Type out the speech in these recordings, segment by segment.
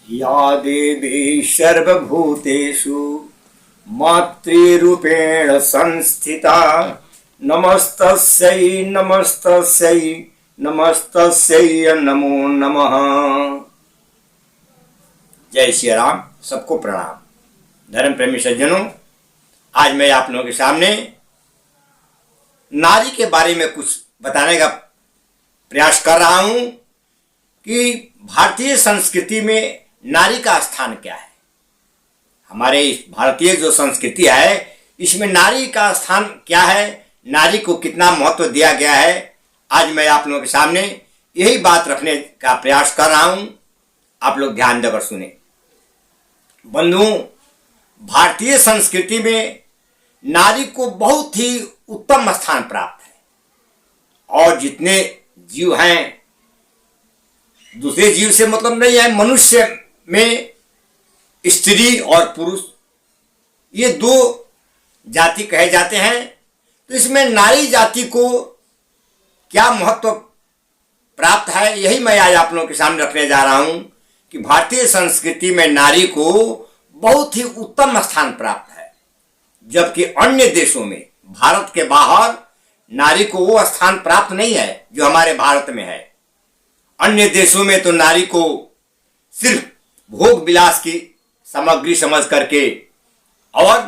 या देवी सर्वभूतेषु मातृरूपेण संस्थिता नमस्तस्यै नमस्तस्यै नमस्तस्यै नमो नमः। जय श्री राम। सबको प्रणाम। धर्म प्रेमी सज्जनों, आज मैं आप लोगों के सामने नारी के बारे में कुछ बताने का प्रयास कर रहा हूं कि भारतीय संस्कृति में नारी का स्थान क्या है। हमारे इस भारतीय जो संस्कृति है इसमें नारी का स्थान क्या है, नारी को कितना महत्व दिया गया है, आज मैं आप लोगों के सामने यही बात रखने का प्रयास कर रहा हूं। आप लोग ध्यान देकर सुने। बंधुओं, भारतीय संस्कृति में नारी को बहुत ही उत्तम स्थान प्राप्त है और जितने जीव हैं, दूसरे जीव से मतलब नहीं है, मनुष्य में स्त्री और पुरुष ये दो जाति कहे जाते हैं, तो इसमें नारी जाति को क्या महत्व प्राप्त है यही मैं आज आप लोगों के सामने रखने जा रहा हूं कि भारतीय संस्कृति में नारी को बहुत ही उत्तम स्थान प्राप्त है, जबकि अन्य देशों में, भारत के बाहर नारी को वो स्थान प्राप्त नहीं है जो हमारे भारत में है। अन्य देशों में तो नारी को सिर्फ भोग विलास की सामग्री समझ करके और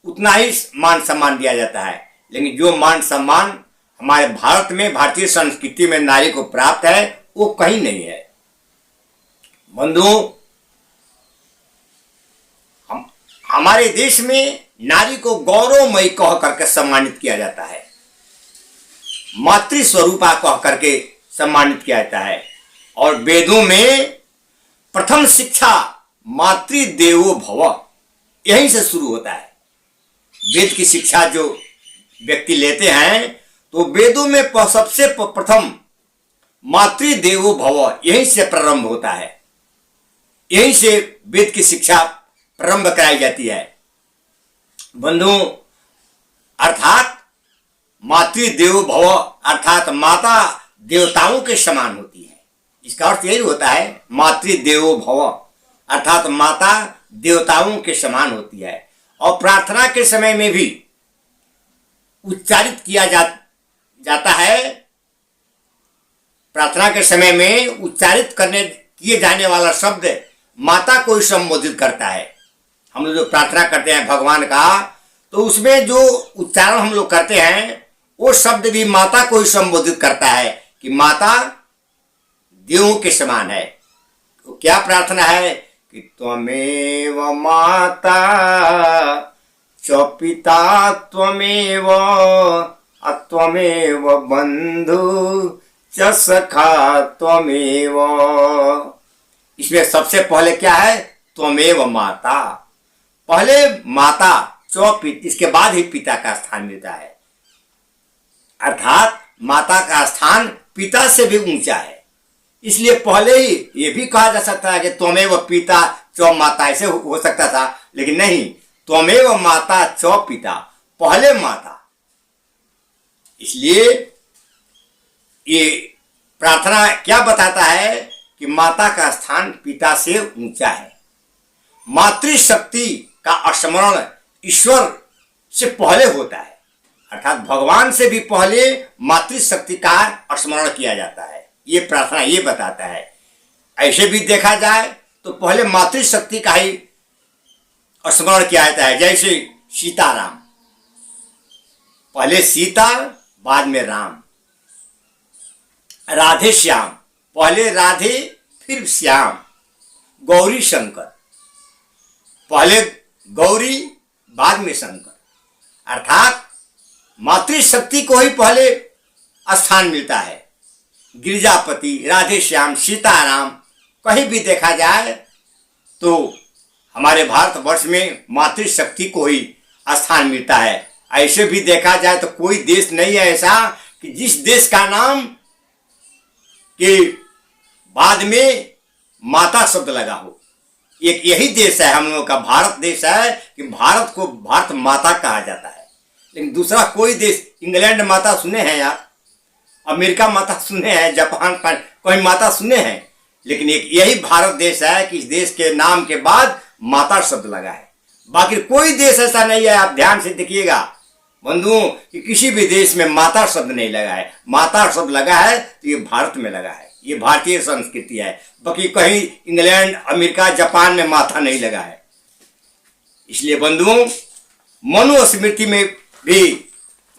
उतना ही मान सम्मान दिया जाता है, लेकिन जो मान सम्मान हमारे भारत में, भारतीय संस्कृति में नारी को प्राप्त है वो कहीं नहीं है। बंधुओं, हमारे देश में नारी को गौरवमयी कह करके सम्मानित किया जाता है, मातृ स्वरूपा कह करके सम्मानित किया जाता है और वेदों में प्रथम शिक्षा मातृदेवो भव यहीं से शुरू होता है। वेद की शिक्षा जो व्यक्ति लेते हैं तो वेदों में सबसे प्रथम मातृदेवो भव यहीं से प्रारंभ होता है, यहीं से वेद की शिक्षा प्रारंभ कराई जाती है। बंधुओं, अर्थात मातृदेवो भव अर्थात माता देवताओं के समान होती है। इसका अर्थ यही होता है, मातृदेवो भव अर्थात माता देवताओं के समान होती है। और प्रार्थना के समय में भी उच्चारित किया जाता है, प्रार्थना के समय में उच्चारित किए जाने वाला शब्द माता को ही संबोधित करता है। हम लोग जो प्रार्थना करते हैं भगवान का, तो उसमें जो उच्चारण हम लोग करते हैं वो शब्द भी माता को ही संबोधित करता है कि माता देवों के समान है। तो क्या प्रार्थना है कि त्वमेव माता च पिता त्वमेव त्वमेव बंधु च सखा त्वमेव। इसमें सबसे पहले क्या है, त्वमेव माता, पहले माता इसके बाद ही पिता का स्थान मिलता है, अर्थात माता का स्थान पिता से भी ऊंचा है। इसलिए पहले ही ये भी कहा जा सकता है कि त्वमेव पिता च माता, ऐसे हो सकता था, लेकिन नहीं, त्वमेव माता च पिता, पहले माता। इसलिए ये प्रार्थना क्या बताता है कि माता का स्थान पिता से ऊंचा है। मातृशक्ति का स्मरण ईश्वर से पहले होता है, अर्थात भगवान से भी पहले मातृशक्ति का स्मरण किया जाता है। ये प्रार्थना ये बताता है। ऐसे भी देखा जाए तो पहले मातृशक्ति का ही स्मरण किया जाता है, जैसे सीताराम, पहले सीता बाद में राम, राधे श्याम, पहले राधे फिर श्याम, गौरी शंकर, पहले गौरी बाद में शंकर, अर्थात मातृशक्ति को ही पहले स्थान मिलता है। गिरिजापति, राधे श्याम, सीताराम कहीं भी देखा जाए तो हमारे भारतवर्ष में मातृशक्ति को ही स्थान मिलता है। ऐसे भी देखा जाए तो कोई देश नहीं है ऐसा कि जिस देश का नाम के बाद में माता शब्द लगा हो। एक यही देश है हम लोगों का, भारत देश है कि भारत को भारत माता कहा जाता है, लेकिन दूसरा कोई देश, इंग्लैंड माता सुने हैं आप, अमेरिका माता सुने हैं, जापान कहीं माता सुने हैं, लेकिन एक यही भारत देश है कि इस देश के नाम के बाद माता शब्द लगा है। बाकी कोई देश ऐसा नहीं है, आप ध्यान से देखिएगा बंधुओं, कि किसी भी देश में माता शब्द नहीं लगा है। माता शब्द लगा है तो ये भारत में लगा है, ये भारतीय संस्कृति है। बाकी कहीं इंग्लैंड, अमेरिका, जापान में माता नहीं लगा है। इसलिए बंधुओं, मनुस्मृति में भी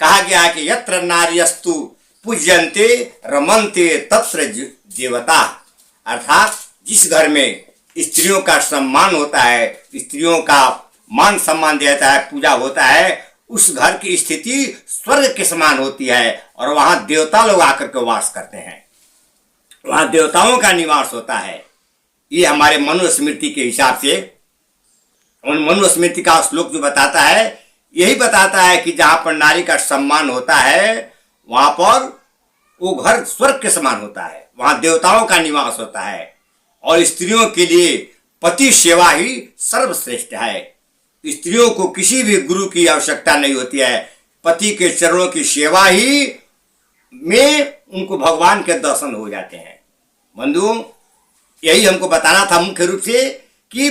कहा गया है कि यत्र नार्यस्तु पूज्यन्ते रमन्ते तत्र देवता, अर्थात जिस घर में स्त्रियों का सम्मान होता है, स्त्रियों का मान सम्मान दिया जाता है, पूजा होता है, उस घर की स्थिति स्वर्ग के समान होती है और वहां देवता लोग आकर के वास करते हैं, वहां देवताओं का निवास होता है। ये हमारे मनुस्मृति के हिसाब से, मनुस्मृति का श्लोक जो बताता है, यही बताता है कि जहां पर नारी का सम्मान होता है वहां पर वो घर स्वर्ग के समान होता है, वहां देवताओं का निवास होता है। और स्त्रियों के लिए पति सेवा ही सर्वश्रेष्ठ है। स्त्रियों को किसी भी गुरु की आवश्यकता नहीं होती है, पति के चरणों की सेवा ही में उनको भगवान के दर्शन हो जाते हैं। बंधुओं, यही हमको बताना था मुख्य रूप से कि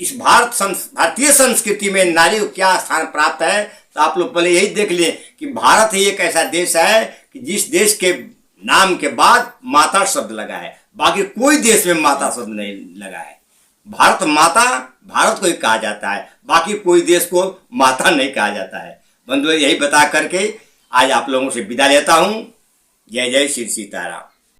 भारतीय संस्कृति में नारी को क्या स्थान प्राप्त है। तो आप लोग पहले यही देख लें कि भारत ही एक ऐसा देश है कि जिस देश के नाम के बाद माता शब्द लगा है, बाकी कोई देश में माता शब्द नहीं लगा है। भारत माता, भारत को ही कहा जाता है, बाकी कोई देश को माता नहीं कहा जाता है। बंधुओं, यही बता करके आज आप लोगों से विदा लेता हूं। जय जय श्री सीताराम।